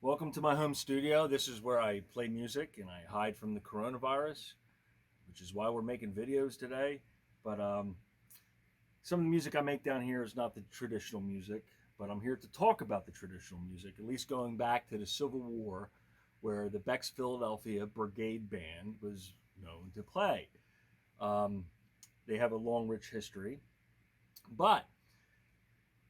Welcome to my home studio. This is where I play music and I hide from the coronavirus, which is why we're making videos today. But some of the music I make down here is not the traditional music, but I'm here to talk about the traditional music, at least going back to the Civil War, where the Beck's Philadelphia Brigade Band was known to play. Um, they have a long, rich history, but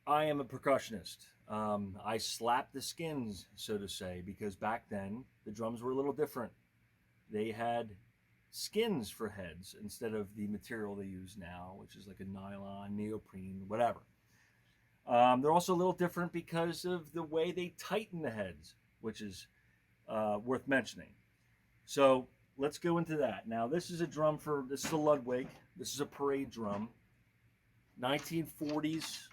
I am a percussionist. I slap the skins, so to say, because back then the drums were a little different. They had skins for heads instead of the material they use now, which is like a nylon, neoprene, whatever. They're also a little different because of the way they tighten the heads, which is worth mentioning. So let's go into that. Now, this is a Ludwig. This is a parade drum, 1940s.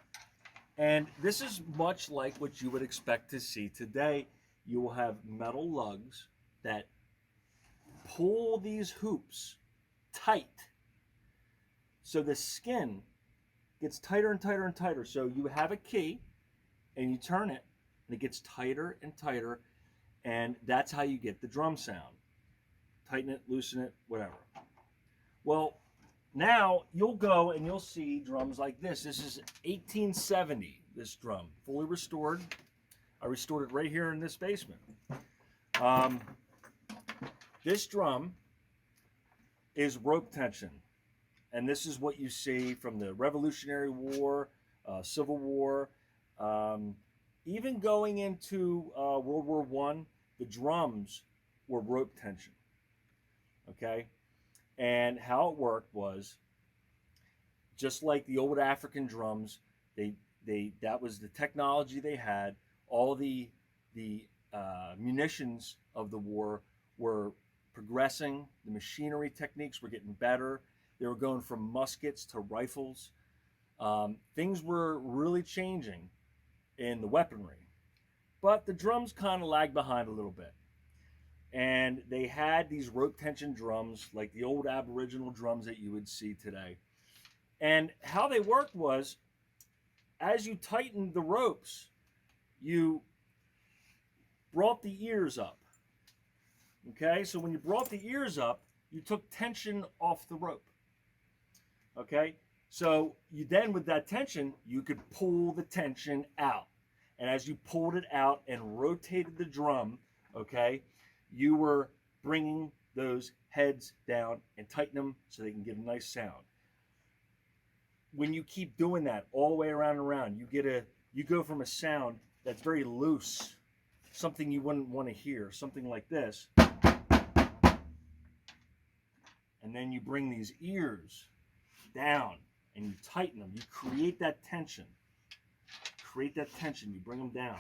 And this is much like what you would expect to see today. You will have metal lugs that pull these hoops tight. So the skin gets tighter and tighter and tighter. So you have a key and you turn it and it gets tighter and tighter. And that's how you get the drum sound. Tighten it, loosen it, whatever. Well, now you'll go and you'll see drums like this. This is 1870, this drum, fully restored. I restored it right here in this basement. Um, this drum is rope tension. And this is what you see from the Revolutionary War, Civil War, even going into World War I, the drums were rope tension. Okay? And how it worked was just like the old African drums, that was the technology they had. All the munitions of the war were progressing. The machinery techniques were getting better. They were going from muskets to rifles. Things were really changing in the weaponry, but the drums kind of lagged behind a little bit. And they had these rope tension drums like the old Aboriginal drums that you would see today. And how they worked was, as you tightened the ropes, you brought the ears up. Okay, so when you brought the ears up, you took tension off the rope. Okay, so you then, with that tension, you could pull the tension out. And as you pulled it out and rotated the drum, okay, you were bringing those heads down and tighten them so they can get a nice sound. When you keep doing that all the way around and around, you go from a sound that's very loose, something you wouldn't want to hear, something like this, and then you bring these ears down and you tighten them. You create that tension. You bring them down.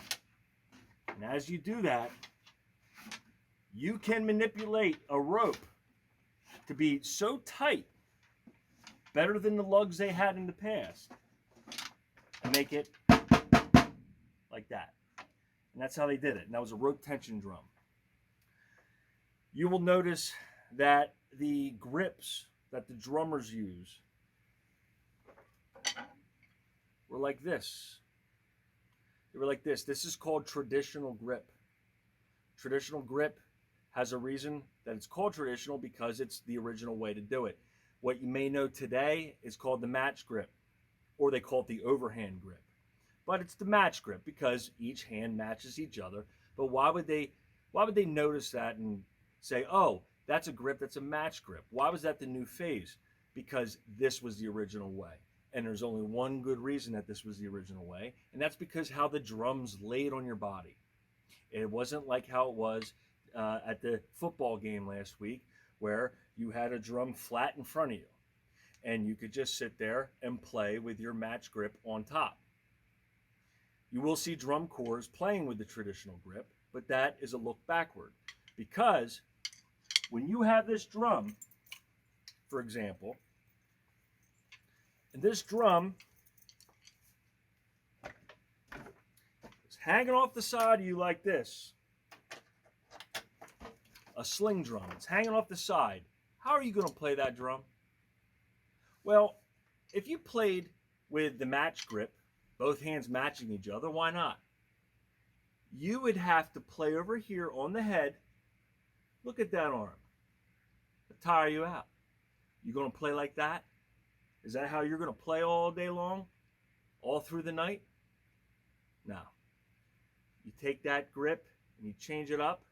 And as you do that, you can manipulate a rope to be so tight, better than the lugs they had in the past, and make it like that. And that's how they did it. And that was a rope tension drum. You will notice that the grips that the drummers use were like this. They were like this. This is called traditional grip. Traditional grip has a reason that it's called traditional, because it's the original way to do it. What you may know today is called the match grip, or they call it the overhand grip. But it's the match grip because each hand matches each other. But why would they notice that and say, "Oh, that's a grip, that's a match grip"? Why was that the new phase? Because this was the original way. And there's only one good reason that this was the original way, and that's because how the drums laid on your body. It wasn't like how it was at the football game last week, where you had a drum flat in front of you and you could just sit there and play with your match grip on top. You will see drum corps playing with the traditional grip, but that is a look backward, because when you have this drum, for example, and this drum is hanging off the side of you like this, a sling drum. It's hanging off the side. How are you going to play that drum? Well, if you played with the match grip, both hands matching each other, why not? you would have to play over here on the head. Look at that arm. It'll tire you out. You going to play like that? Is that how you're going to play all day long? All through the night? No. You take that grip and you change it up,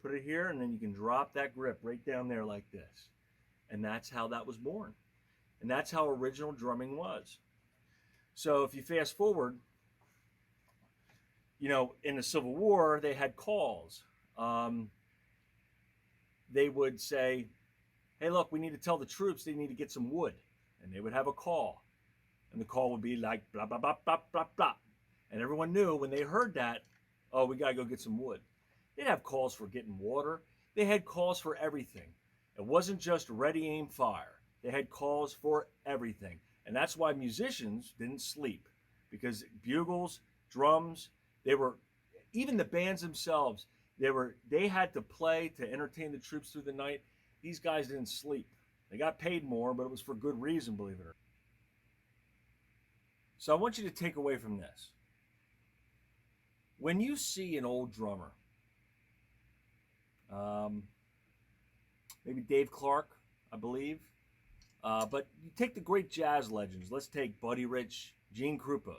put it here, and then you can drop that grip right down there like this. And that's how that was born. And that's how original drumming was. So if you fast forward, you know, in the Civil War, they had calls. They would say, hey, look, we need to tell the troops they need to get some wood. And they would have a call. And the call would be like, blah, blah, blah, blah, blah, blah. And everyone knew when they heard that, oh, we got to go get some wood. They'd have calls for getting water. They had calls for everything. It wasn't just ready, aim, fire. They had calls for everything. And that's why musicians didn't sleep. Because bugles, drums, they were, even the bands themselves, they had to play to entertain the troops through the night. These guys didn't sleep. They got paid more, but it was for good reason, believe it or not. So I want you to take away from this. When you see an old drummer, maybe Dave Clark, I believe, but you take the great jazz legends. Let's take Buddy Rich, Gene Krupa,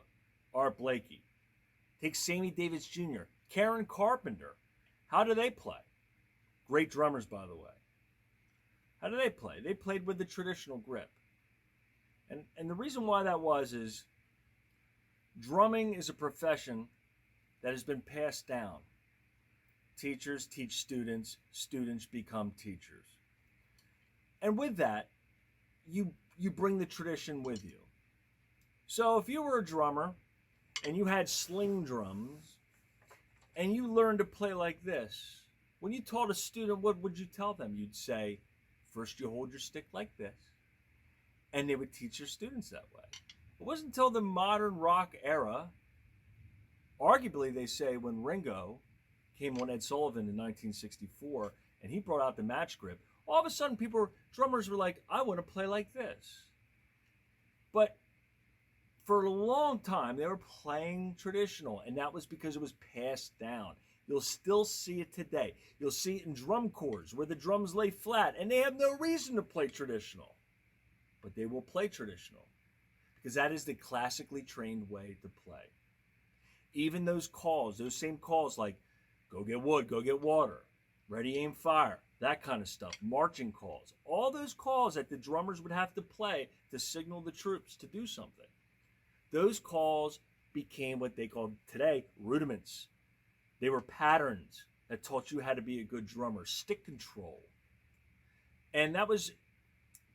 Art Blakey. Take Sammy Davis Jr., Karen Carpenter. How do they play? Great drummers, by the way. How do they play? They played with the traditional grip. And the reason why that is drumming is a profession that has been passed down. Teachers teach students, students become teachers. And with that, you bring the tradition with you. So if you were a drummer and you had sling drums and you learned to play like this, when you taught a student, what would you tell them? You'd say, first you hold your stick like this, and they would teach their students that way. It wasn't until the modern rock era, arguably they say when Ringo came on Ed Sullivan in 1964 and he brought out the match grip, all of a sudden drummers were like, I want to play like this. But for a long time they were playing traditional, and that was because it was passed down. You'll still see it today. You'll see it in drum corps where the drums lay flat and they have no reason to play traditional. But they will play traditional because that is the classically trained way to play. Even those calls, those same calls like go get wood, go get water, ready, aim, fire, that kind of stuff, marching calls, all those calls that the drummers would have to play to signal the troops to do something. Those calls became what they called today rudiments. They were patterns that taught you how to be a good drummer, stick control. And that was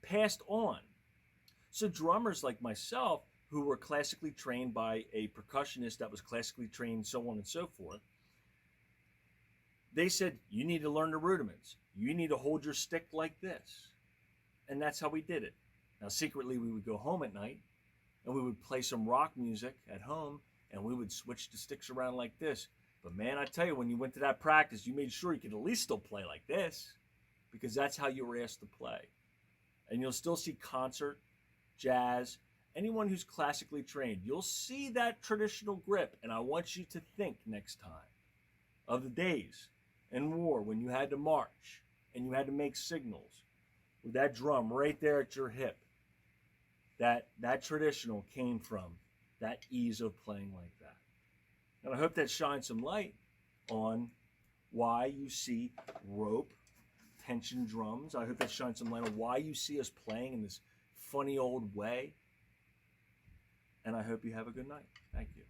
passed on. So drummers like myself, who were classically trained by a percussionist that was classically trained, so on and so forth, they said, you need to learn the rudiments. You need to hold your stick like this. And that's how we did it. Now, secretly, we would go home at night, and we would play some rock music at home, and we would switch the sticks around like this. But man, I tell you, when you went to that practice, you made sure you could at least still play like this, because that's how you were asked to play. And you'll still see concert, jazz, anyone who's classically trained, you'll see that traditional grip. And I want you to think next time of the days in war when you had to march and you had to make signals with that drum right there at your hip. That traditional came from that ease of playing like that. And I hope that shines some light on why you see rope tension drums. I hope that shines some light on why you see us playing in this funny old way. And I hope you have a good night. Thank you.